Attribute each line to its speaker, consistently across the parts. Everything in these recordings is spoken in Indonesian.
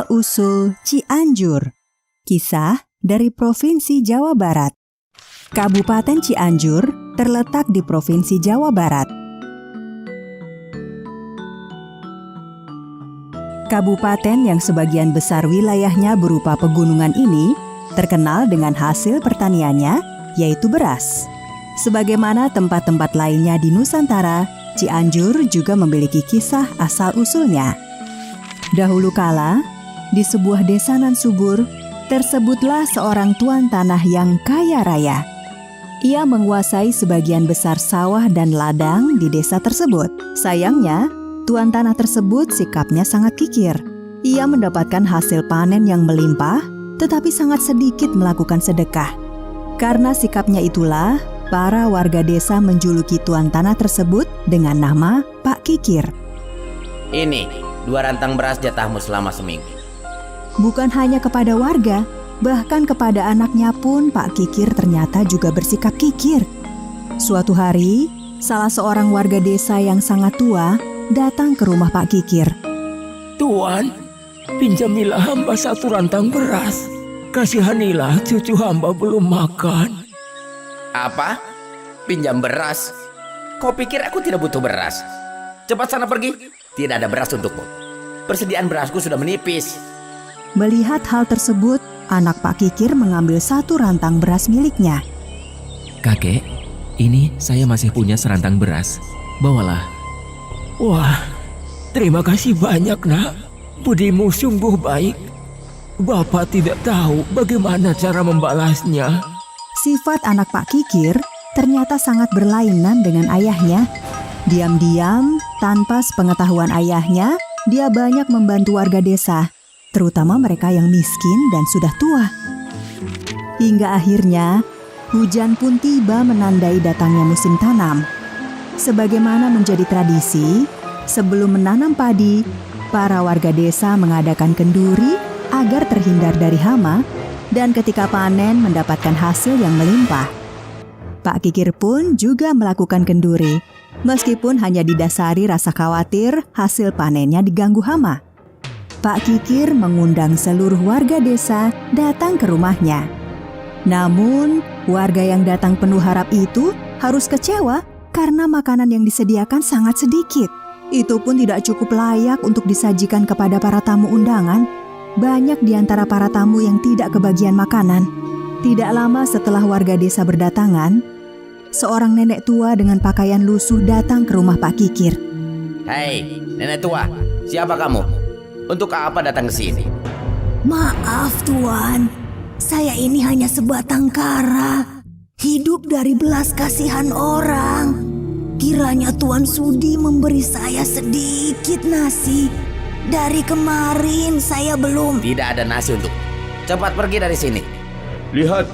Speaker 1: Asal-usul Cianjur. Kisah dari Provinsi Jawa Barat. Kabupaten Cianjur terletak di Provinsi Jawa Barat. Kabupaten yang sebagian besar wilayahnya berupa pegunungan ini terkenal dengan hasil pertaniannya, yaitu beras. Sebagaimana tempat-tempat lainnya di Nusantara, Cianjur juga memiliki kisah asal-usulnya. Dahulu kala, di sebuah desa nan subur, tersebutlah seorang tuan tanah yang kaya raya. Ia menguasai sebagian besar sawah dan ladang di desa tersebut. Sayangnya, tuan tanah tersebut sikapnya sangat kikir. Ia mendapatkan hasil panen yang melimpah, tetapi sangat sedikit melakukan sedekah. Karena sikapnya itulah, para warga desa menjuluki tuan tanah tersebut dengan nama Pak Kikir.
Speaker 2: Ini 2 rantang beras jatahmu selama seminggu.
Speaker 1: Bukan hanya kepada warga, bahkan kepada anaknya pun Pak Kikir ternyata juga bersikap kikir. Suatu hari, salah seorang warga desa yang sangat tua datang ke rumah Pak Kikir.
Speaker 3: Tuan, pinjamilah hamba 1 rantang beras. Kasihanilah cucu hamba belum makan.
Speaker 2: Apa? Pinjam beras? Kau pikir aku tidak butuh beras? Cepat sana pergi. Tidak ada beras untukmu. Persediaan berasku sudah menipis.
Speaker 1: Melihat hal tersebut, anak Pak Kikir mengambil 1 rantang beras miliknya.
Speaker 4: Kakek, ini saya masih punya serantang beras. Bawalah.
Speaker 3: Wah, terima kasih banyak, Nak. Budimu sungguh baik. Bapak tidak tahu bagaimana cara membalasnya.
Speaker 1: Sifat anak Pak Kikir ternyata sangat berlainan dengan ayahnya. Diam-diam, tanpa sepengetahuan ayahnya, dia banyak membantu warga desa, terutama mereka yang miskin dan sudah tua. Hingga akhirnya, hujan pun tiba menandai datangnya musim tanam. Sebagaimana menjadi tradisi, sebelum menanam padi, para warga desa mengadakan kenduri agar terhindar dari hama, dan ketika panen mendapatkan hasil yang melimpah. Pak Kikir pun juga melakukan kenduri, meskipun hanya didasari rasa khawatir hasil panennya diganggu hama. Pak Kikir mengundang seluruh warga desa datang ke rumahnya. Namun, warga yang datang penuh harap itu harus kecewa karena makanan yang disediakan sangat sedikit. Itu pun tidak cukup layak untuk disajikan kepada para tamu undangan. Banyak di antara para tamu yang tidak kebagian makanan. Tidak lama setelah warga desa berdatangan, seorang nenek tua dengan pakaian lusuh datang ke rumah Pak Kikir.
Speaker 2: Hei, nenek tua, siapa kamu? Untuk apa datang ke sini?
Speaker 5: Maaf Tuan, saya ini hanya sebatang kara, hidup dari belas kasihan orang. Kiranya Tuan sudi memberi saya sedikit nasi. Dari kemarin saya belum...
Speaker 2: Tidak ada nasi untuk. Cepat pergi dari sini.
Speaker 6: Lihat,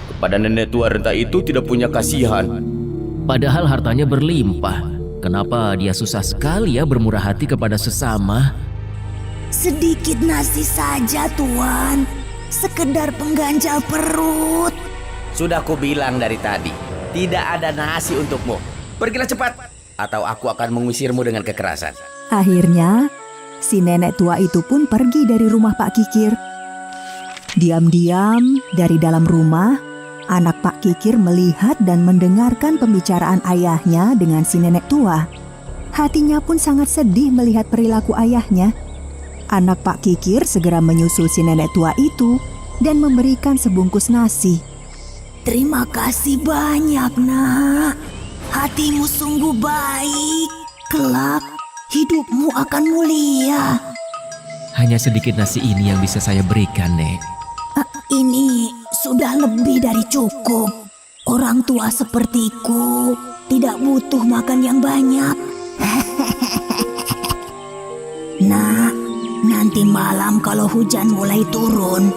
Speaker 6: kepada nenek tua renta itu tidak punya kasihan.
Speaker 4: Padahal hartanya berlimpah. Kenapa dia susah sekali ya bermurah hati kepada sesama?
Speaker 5: Sedikit nasi saja Tuan, sekedar pengganjal perut.
Speaker 2: Sudah ku bilang dari tadi, tidak ada nasi untukmu. Pergilah cepat, atau aku akan mengusirmu dengan kekerasan.
Speaker 1: Akhirnya, si nenek tua itu pun pergi dari rumah Pak Kikir. Diam-diam dari dalam rumah, anak Pak Kikir melihat dan mendengarkan pembicaraan ayahnya dengan si nenek tua. Hatinya pun sangat sedih melihat perilaku ayahnya. Anak Pak Kikir segera menyusul si nenek tua itu dan memberikan sebungkus nasi.
Speaker 5: Terima kasih banyak, Nak. Hatimu sungguh baik. Kelak, hidupmu akan mulia.
Speaker 4: Hanya sedikit nasi ini yang bisa saya berikan, Nek.
Speaker 5: Ini sudah lebih dari cukup. Orang tua sepertiku tidak butuh makan yang banyak. Nak, nanti malam kalau hujan mulai turun,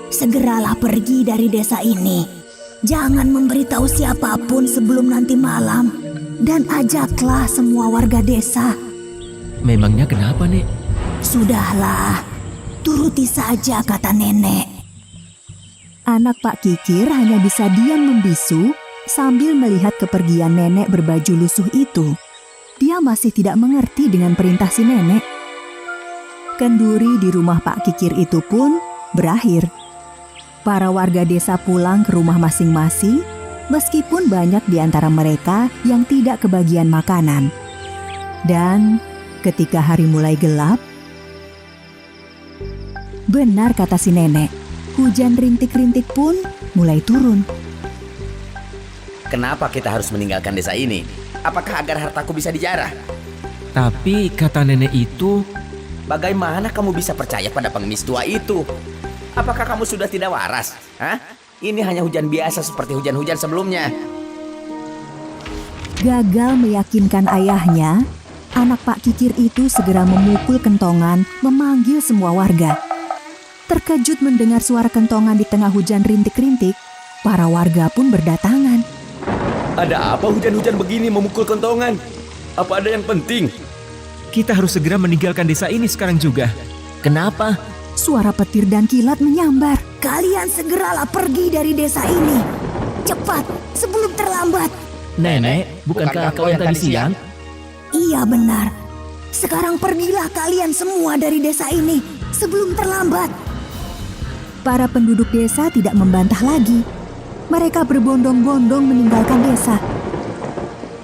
Speaker 5: segeralah pergi dari desa ini. Jangan memberitahu siapapun sebelum nanti malam. Dan ajaklah semua warga desa.
Speaker 4: Memangnya kenapa, Nek?
Speaker 5: Sudahlah, turuti saja kata nenek.
Speaker 1: Anak Pak Kikir hanya bisa diam membisu sambil melihat kepergian nenek berbaju lusuh itu. Dia masih tidak mengerti dengan perintah si nenek. Kenduri di rumah Pak Kikir itu pun berakhir. Para warga desa pulang ke rumah masing-masing, meskipun banyak di antara mereka yang tidak kebagian makanan. Dan ketika hari mulai gelap, benar kata si nenek, hujan rintik-rintik pun mulai turun.
Speaker 2: Kenapa kita harus meninggalkan desa ini? Apakah agar hartaku bisa dijarah?
Speaker 3: Tapi kata nenek itu,
Speaker 2: Bagaimana kamu bisa percaya pada pengemis tua itu? Apakah kamu sudah tidak waras? Hah? Ini hanya hujan biasa seperti hujan-hujan sebelumnya.
Speaker 1: Gagal meyakinkan ayahnya, anak Pak Kikir itu segera memukul kentongan, memanggil semua warga. Terkejut mendengar suara kentongan di tengah hujan rintik-rintik, para warga pun berdatangan.
Speaker 6: Ada apa hujan-hujan begini memukul kentongan? Apa ada yang penting?
Speaker 3: kita harus segera meninggalkan desa ini sekarang juga.
Speaker 4: Kenapa?
Speaker 1: Suara petir dan kilat menyambar.
Speaker 5: Kalian segeralah pergi dari desa ini. Cepat, sebelum terlambat.
Speaker 4: Nenek, bukankah kau yang tadi siang?
Speaker 5: Iya benar. Sekarang pergilah kalian semua dari desa ini sebelum terlambat.
Speaker 1: Para penduduk desa tidak membantah lagi. Mereka berbondong-bondong meninggalkan desa.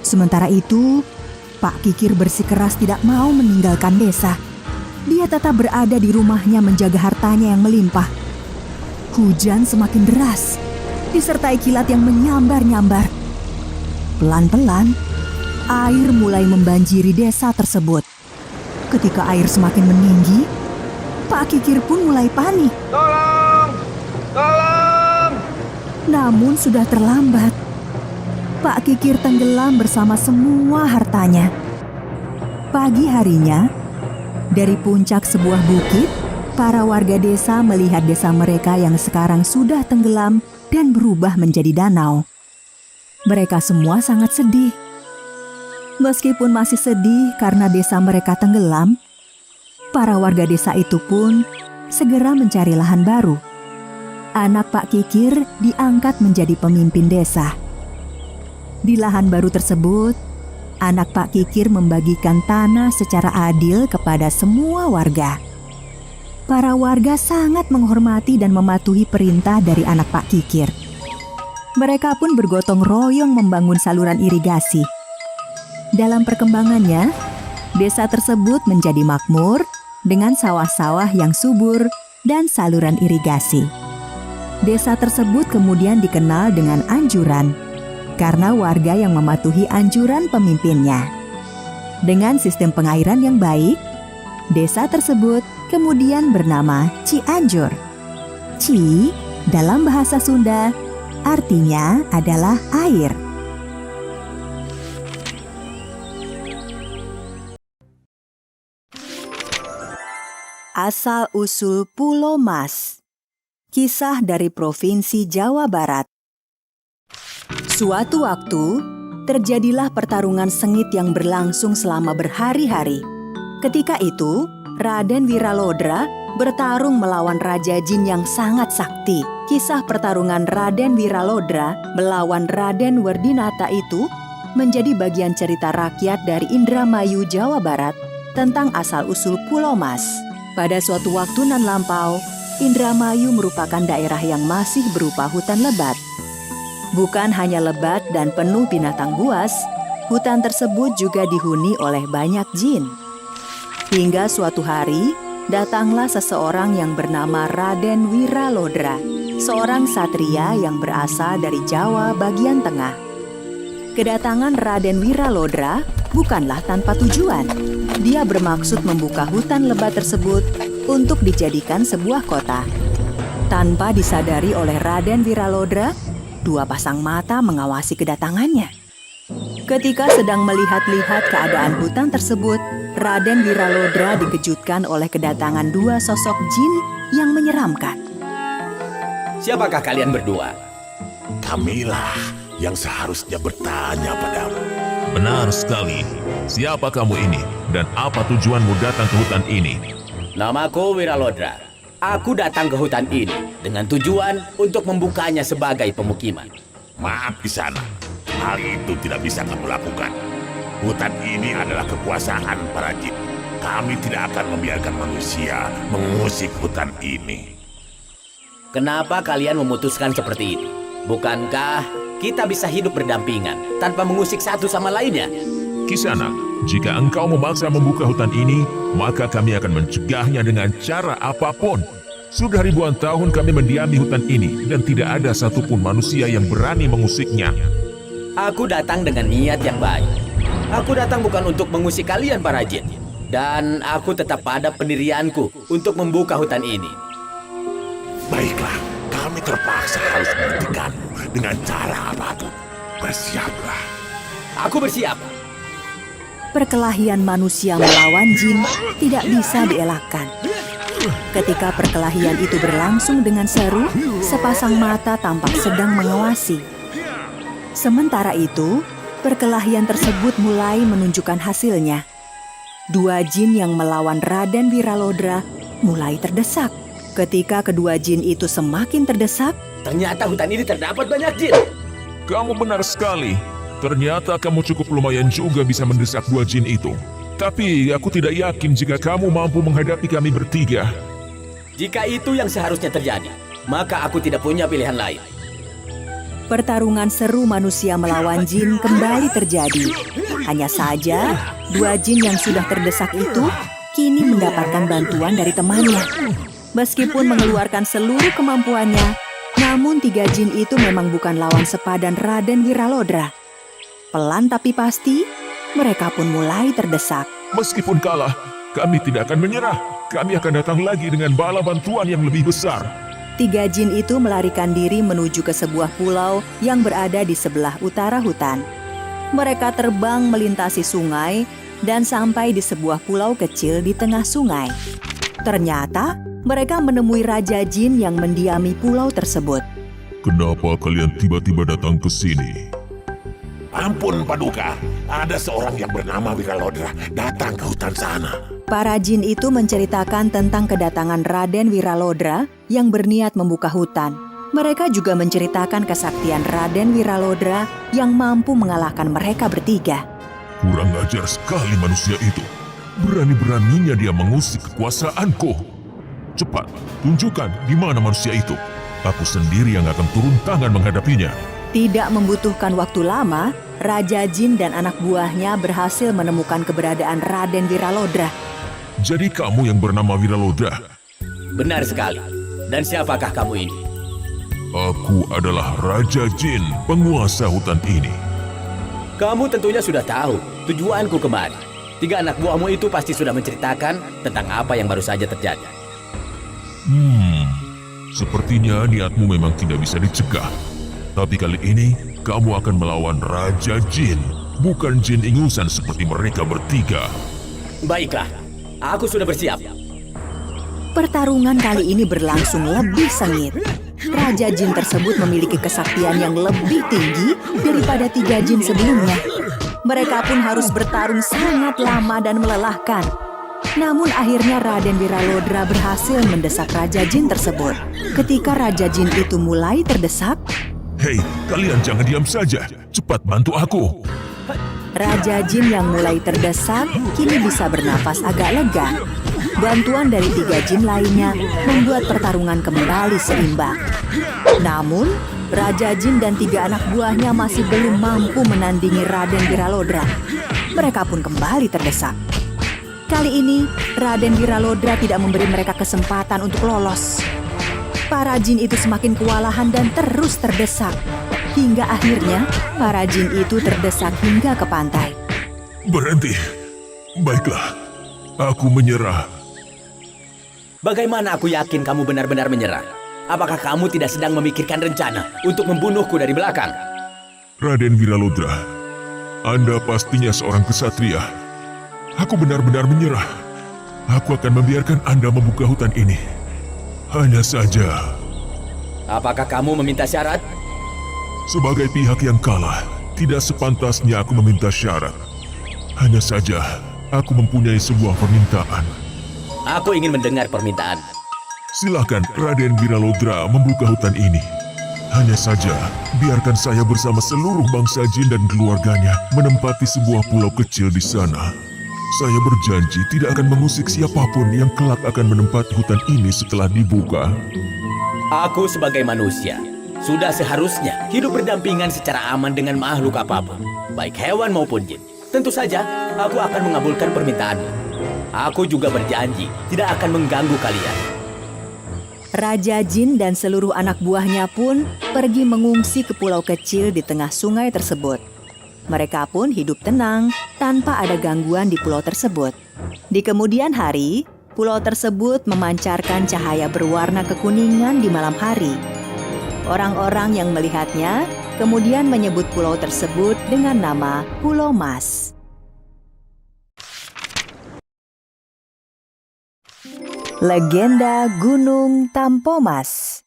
Speaker 1: Sementara itu, Pak Kikir bersikeras tidak mau meninggalkan desa. Dia tetap berada di rumahnya menjaga hartanya yang melimpah. Hujan semakin deras, disertai kilat yang menyambar-nyambar. Pelan-pelan, air mulai membanjiri desa tersebut. Ketika air semakin meninggi, Pak Kikir pun mulai panik.
Speaker 6: Tolong! Tolong!
Speaker 1: Namun sudah terlambat. Pak Kikir tenggelam bersama semua hartanya. Pagi harinya, dari puncak sebuah bukit, para warga desa melihat desa mereka yang sekarang sudah tenggelam dan berubah menjadi danau. Mereka semua sangat sedih. Meskipun masih sedih karena desa mereka tenggelam, para warga desa itu pun segera mencari lahan baru. Anak Pak Kikir diangkat menjadi pemimpin desa. Di lahan baru tersebut, anak Pak Kikir membagikan tanah secara adil kepada semua warga. Para warga sangat menghormati dan mematuhi perintah dari anak Pak Kikir. Mereka pun bergotong royong membangun saluran irigasi. Dalam perkembangannya, desa tersebut menjadi makmur dengan sawah-sawah yang subur dan saluran irigasi. Desa tersebut kemudian dikenal dengan Anjuran, karena warga yang mematuhi anjuran pemimpinnya. Dengan sistem pengairan yang baik, desa tersebut kemudian bernama Cianjur. Ci dalam bahasa Sunda artinya adalah air. Asal-usul Pulau Mas. Kisah dari Provinsi Jawa Barat. Suatu waktu, terjadilah pertarungan sengit yang berlangsung selama berhari-hari. Ketika itu, Raden Wiralodra bertarung melawan Raja Jin yang sangat sakti. Kisah pertarungan Raden Wiralodra melawan Raden Werdinata itu menjadi bagian cerita rakyat dari Indramayu, Jawa Barat tentang asal-usul Pulau Mas. Pada suatu waktu nan lampau, Indramayu merupakan daerah yang masih berupa hutan lebat. Bukan hanya lebat dan penuh binatang buas, hutan tersebut juga dihuni oleh banyak jin. Hingga suatu hari, datanglah seseorang yang bernama Raden Wiralodra, seorang satria yang berasal dari Jawa bagian tengah. Kedatangan Raden Wiralodra bukanlah tanpa tujuan. Dia bermaksud membuka hutan lebat tersebut untuk dijadikan sebuah kota. Tanpa disadari oleh Raden Wiralodra, dua pasang mata mengawasi kedatangannya. Ketika sedang melihat-lihat keadaan hutan tersebut, Raden Wiralodra dikejutkan oleh kedatangan dua sosok jin yang menyeramkan.
Speaker 2: Siapakah kalian berdua?
Speaker 7: Kamilah yang seharusnya bertanya padamu.
Speaker 8: Benar sekali. Siapa kamu ini dan apa tujuanmu datang ke hutan ini?
Speaker 2: Namaku Wiralodra. Aku datang ke hutan ini dengan tujuan untuk membukanya sebagai pemukiman.
Speaker 7: Maaf di sana, hal itu tidak bisa kamu lakukan. Hutan ini adalah kekuasaan para jin. kami tidak akan membiarkan manusia mengusik hutan ini.
Speaker 2: Kenapa kalian memutuskan seperti ini? Bukankah kita bisa hidup berdampingan tanpa mengusik satu sama lainnya?
Speaker 8: Kisanak, jika engkau memaksa membuka hutan ini, maka kami akan mencegahnya dengan cara apapun. Sudah ribuan tahun kami mendiami hutan ini dan tidak ada satupun manusia yang berani mengusiknya.
Speaker 2: Aku datang dengan niat yang baik. Aku datang bukan untuk mengusik kalian para jin. Dan aku tetap pada pendirianku untuk membuka hutan ini.
Speaker 7: Baiklah, kami terpaksa harus menghentikanmu dengan cara apapun. Bersiaplah.
Speaker 2: Aku bersiap.
Speaker 1: Perkelahian manusia melawan jin tidak bisa dielakkan. Ketika perkelahian itu berlangsung dengan seru, sepasang mata tampak sedang mengawasi. Sementara itu, perkelahian tersebut mulai menunjukkan hasilnya. Dua jin yang melawan Raden Wiralodra mulai terdesak. Ketika kedua jin itu semakin terdesak,
Speaker 2: Ternyata hutan ini terdapat banyak jin.
Speaker 8: Kamu benar sekali. Ternyata kamu cukup lumayan juga bisa mendesak dua jin itu. Tapi aku tidak yakin jika kamu mampu menghadapi kami bertiga.
Speaker 2: Jika itu yang seharusnya terjadi, maka aku tidak punya pilihan lain.
Speaker 1: pertarungan seru manusia melawan jin kembali terjadi. Hanya saja, dua jin yang sudah terdesak itu kini mendapatkan bantuan dari temannya. Meskipun mengeluarkan seluruh kemampuannya, namun tiga jin itu memang bukan lawan sepadan Raden Wiralodra. Pelan tapi pasti, mereka pun mulai terdesak.
Speaker 8: Meskipun kalah, kami tidak akan menyerah. Kami akan datang lagi dengan bala bantuan yang lebih besar.
Speaker 1: Tiga jin itu melarikan diri menuju ke sebuah pulau yang berada di sebelah utara hutan. Mereka terbang melintasi sungai dan sampai di sebuah pulau kecil di tengah sungai. Ternyata, mereka menemui Raja Jin yang mendiami pulau tersebut.
Speaker 8: Kenapa kalian tiba-tiba datang ke sini?
Speaker 7: Ampun, Paduka. Ada seorang yang bernama Wiralodra datang ke hutan sana.
Speaker 1: Para jin itu menceritakan tentang kedatangan Raden Wiralodra yang berniat membuka hutan. Mereka juga menceritakan kesaktian Raden Wiralodra yang mampu mengalahkan mereka bertiga.
Speaker 8: Kurang ajar sekali manusia itu. Berani-beraninya dia mengusik kekuasaanku. Cepat, tunjukkan di mana manusia itu. Aku sendiri yang akan turun tangan menghadapinya.
Speaker 1: Tidak membutuhkan waktu lama, Raja Jin dan anak buahnya berhasil menemukan keberadaan Raden Wiralodra.
Speaker 8: Jadi kamu yang bernama Wiralodra?
Speaker 2: Benar sekali. Dan siapakah kamu ini?
Speaker 8: Aku adalah Raja Jin, penguasa hutan ini.
Speaker 2: Kamu tentunya sudah tahu tujuanku kemari. Tiga anak buahmu itu pasti sudah menceritakan tentang apa yang baru saja terjadi.
Speaker 8: Sepertinya niatmu memang tidak bisa dicegah. Tapi kali ini, kamu akan melawan Raja Jin, bukan jin ingusan seperti mereka bertiga.
Speaker 2: Baiklah, aku sudah bersiap.
Speaker 1: Pertarungan kali ini berlangsung lebih sengit. Raja Jin tersebut memiliki kesaktian yang lebih tinggi daripada tiga jin sebelumnya. Mereka pun harus bertarung sangat lama dan melelahkan. Namun akhirnya Raden Wiralodra berhasil mendesak Raja Jin tersebut. Ketika Raja Jin itu mulai terdesak,
Speaker 8: Hei, kalian jangan diam saja. Cepat bantu aku.
Speaker 1: Raja Jin yang mulai terdesak kini bisa bernapas agak lega. Bantuan dari tiga jin lainnya membuat pertarungan kembali seimbang. Namun, Raja Jin dan tiga anak buahnya masih belum mampu menandingi Raden Wiralodra. Mereka pun kembali terdesak. Kali ini, Raden Wiralodra tidak memberi mereka kesempatan untuk lolos. Para jin itu semakin kewalahan dan terus terdesak. Hingga akhirnya, para jin itu terdesak hingga ke pantai.
Speaker 8: Berhenti. Baiklah, aku menyerah.
Speaker 2: Bagaimana aku yakin kamu benar-benar menyerah? Apakah kamu tidak sedang memikirkan rencana untuk membunuhku dari belakang?
Speaker 8: Raden Wiralodra, Anda pastinya seorang kesatria. Aku benar-benar menyerah. Aku akan membiarkan Anda membuka hutan ini. Hanya saja,
Speaker 2: Apakah kamu meminta syarat?
Speaker 8: sebagai pihak yang kalah, tidak sepantasnya aku meminta syarat. Hanya saja, aku mempunyai sebuah permintaan.
Speaker 2: Aku ingin mendengar permintaan.
Speaker 8: Silakan Raden Wiralodra membuka hutan ini. Hanya saja, biarkan saya bersama seluruh bangsa jin dan keluarganya menempati sebuah pulau kecil di sana. Saya berjanji tidak akan mengusik siapapun yang kelak akan menempati hutan ini setelah dibuka.
Speaker 2: Aku sebagai manusia sudah seharusnya hidup berdampingan secara aman dengan makhluk apapun, baik hewan maupun jin. Tentu saja aku akan mengabulkan permintaanmu. Aku juga berjanji tidak akan mengganggu kalian.
Speaker 1: Raja Jin dan seluruh anak buahnya pun pergi mengungsi ke pulau kecil di tengah sungai tersebut. Mereka pun hidup tenang tanpa ada gangguan di pulau tersebut. Di kemudian hari, pulau tersebut memancarkan cahaya berwarna kekuningan di malam hari. Orang-orang yang melihatnya kemudian menyebut pulau tersebut dengan nama Pulau Mas. Legenda Gunung Tampomas.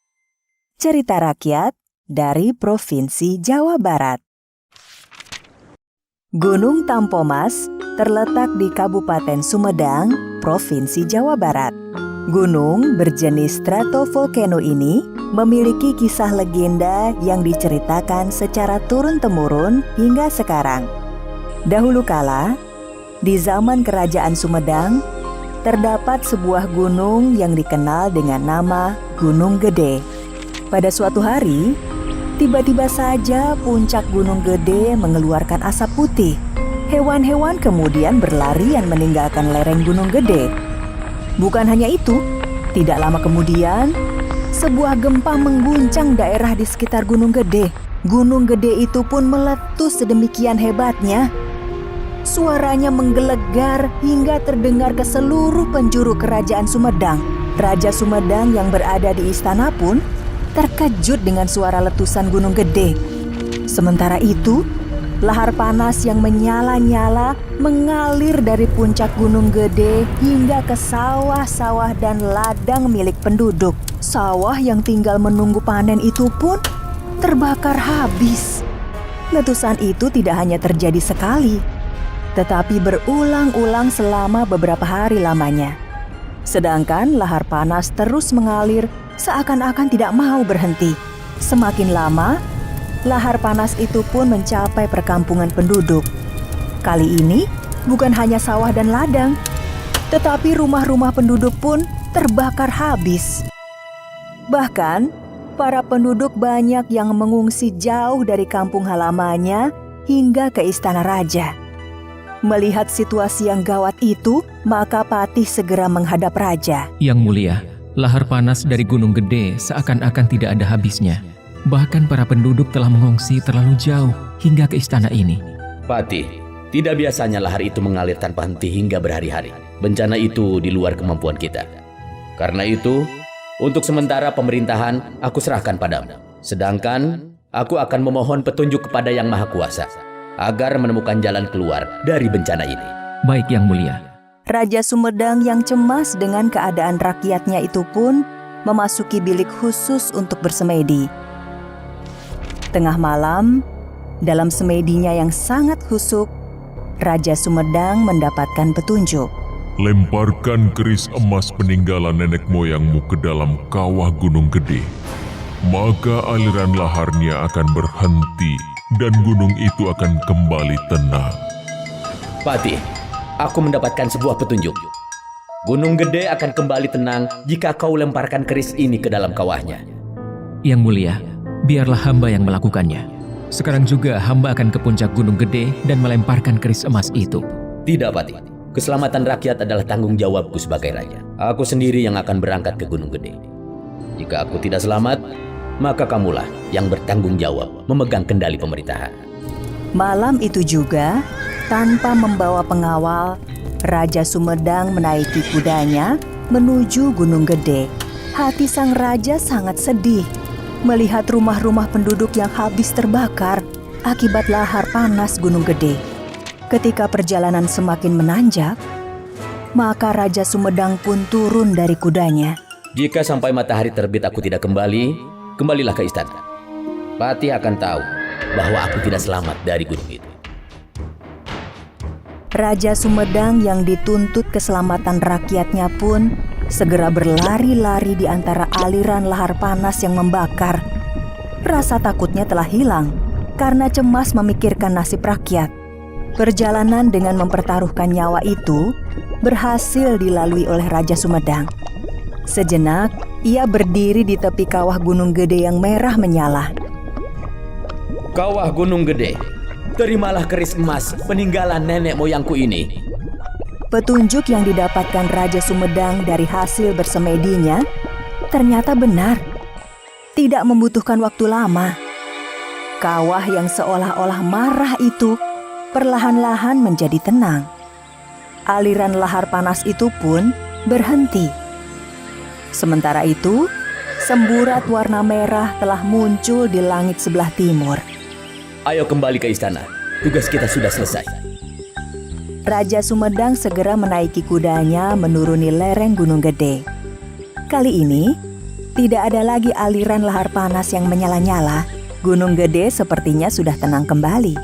Speaker 1: Cerita rakyat dari Provinsi Jawa Barat. Gunung Tampomas terletak di Kabupaten Sumedang, Provinsi Jawa Barat. Gunung berjenis stratovolcano ini memiliki kisah legenda yang diceritakan secara turun-temurun hingga sekarang. Dahulu kala, di zaman Kerajaan Sumedang, terdapat sebuah gunung yang dikenal dengan nama Gunung Gede. Pada suatu hari, tiba-tiba saja puncak Gunung Gede mengeluarkan asap putih. Hewan-hewan kemudian berlarian meninggalkan lereng Gunung Gede. Bukan hanya itu, tidak lama kemudian, sebuah gempa mengguncang daerah di sekitar Gunung Gede. Gunung Gede itu pun meletus sedemikian hebatnya. Suaranya menggelegar hingga terdengar ke seluruh penjuru Kerajaan Sumedang. Raja Sumedang yang berada di istana pun terkejut dengan suara letusan Gunung Gede. Sementara itu, lahar panas yang menyala-nyala mengalir dari puncak Gunung Gede hingga ke sawah-sawah dan ladang milik penduduk. Sawah yang tinggal menunggu panen itu pun terbakar habis. Letusan itu tidak hanya terjadi sekali, tetapi berulang-ulang selama beberapa hari lamanya. Sedangkan lahar panas terus mengalir seakan-akan tidak mau berhenti. Semakin lama, lahar panas itu pun mencapai perkampungan penduduk. Kali ini bukan hanya sawah dan ladang, tetapi rumah-rumah penduduk pun terbakar habis. Bahkan, para penduduk banyak yang mengungsi jauh dari kampung halamannya hingga ke istana raja. Melihat situasi yang gawat itu, maka Patih segera menghadap raja.
Speaker 3: Yang mulia, lahar panas dari Gunung Gede seakan-akan tidak ada habisnya. Bahkan para penduduk telah mengungsi terlalu jauh hingga ke istana ini.
Speaker 2: Patih, tidak biasanya lahar itu mengalir tanpa henti hingga berhari-hari. Bencana itu di luar kemampuan kita. Karena itu, untuk sementara pemerintahan aku serahkan padamu. Sedangkan aku akan memohon petunjuk kepada Yang Maha Kuasa agar menemukan jalan keluar dari bencana ini.
Speaker 3: Baik Yang Mulia.
Speaker 1: Raja Sumedang yang cemas dengan keadaan rakyatnya itu pun memasuki bilik khusus untuk bersemedi. Tengah malam, dalam semedinya yang sangat khusyuk, Raja Sumedang mendapatkan petunjuk.
Speaker 8: Lemparkan keris emas peninggalan nenek moyangmu ke dalam kawah Gunung Gede. Maka aliran laharnya akan berhenti dan gunung itu akan kembali tenang.
Speaker 2: Patih, aku mendapatkan sebuah petunjuk. Gunung Gede akan kembali tenang jika kau lemparkan keris ini ke dalam kawahnya.
Speaker 3: Yang Mulia, biarlah hamba yang melakukannya. Sekarang juga hamba akan ke puncak Gunung Gede dan melemparkan keris emas itu.
Speaker 2: Tidak, Patih. Keselamatan rakyat adalah tanggung jawabku sebagai raja. Aku sendiri yang akan berangkat ke Gunung Gede. Jika aku tidak selamat, maka kamulah yang bertanggung jawab memegang kendali pemerintahan.
Speaker 1: Malam itu juga, tanpa membawa pengawal, Raja Sumedang menaiki kudanya menuju Gunung Gede. Hati sang raja sangat sedih melihat rumah-rumah penduduk yang habis terbakar akibat lahar panas Gunung Gede. Ketika perjalanan semakin menanjak, maka Raja Sumedang pun turun dari kudanya.
Speaker 2: Jika sampai matahari terbit aku tidak kembali, kembalilah ke istana. Patih akan tahu bahwa aku tidak selamat dari gunung itu.
Speaker 1: Raja Sumedang yang dituntut keselamatan rakyatnya pun segera berlari-lari di antara aliran lahar panas yang membakar. Rasa takutnya telah hilang karena cemas memikirkan nasib rakyat. Perjalanan dengan mempertaruhkan nyawa itu berhasil dilalui oleh Raja Sumedang. Sejenak, ia berdiri di tepi kawah gunung gede yang merah menyala.
Speaker 2: Kawah Gunung Gede, terimalah keris emas peninggalan nenek moyangku ini.
Speaker 1: Petunjuk yang didapatkan Raja Sumedang dari hasil bersemedinya ternyata benar. Tidak membutuhkan waktu lama. Kawah yang seolah-olah marah itu perlahan-lahan menjadi tenang. Aliran lahar panas itu pun berhenti. Sementara itu, semburat warna merah telah muncul di langit sebelah timur.
Speaker 2: Ayo kembali ke istana, tugas kita sudah selesai.
Speaker 1: Raja Sumedang segera menaiki kudanya menuruni lereng Gunung Gede. Kali ini, tidak ada lagi aliran lahar panas yang menyala-nyala. Gunung Gede sepertinya sudah tenang kembali.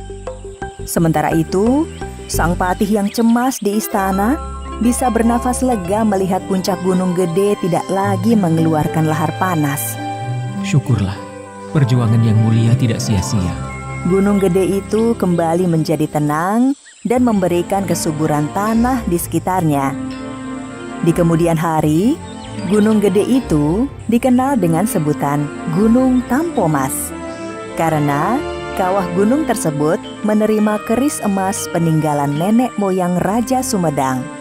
Speaker 1: Sementara itu, sang patih yang cemas di istana bisa bernafas lega melihat puncak Gunung Gede tidak lagi mengeluarkan lahar panas.
Speaker 3: Syukurlah, perjuangan yang mulia tidak sia-sia.
Speaker 1: Gunung Gede itu kembali menjadi tenang dan memberikan kesuburan tanah di sekitarnya. Di kemudian hari, Gunung Gede itu dikenal dengan sebutan Gunung Tampomas. Karena kawah gunung tersebut menerima keris emas peninggalan nenek moyang Raja Sumedang.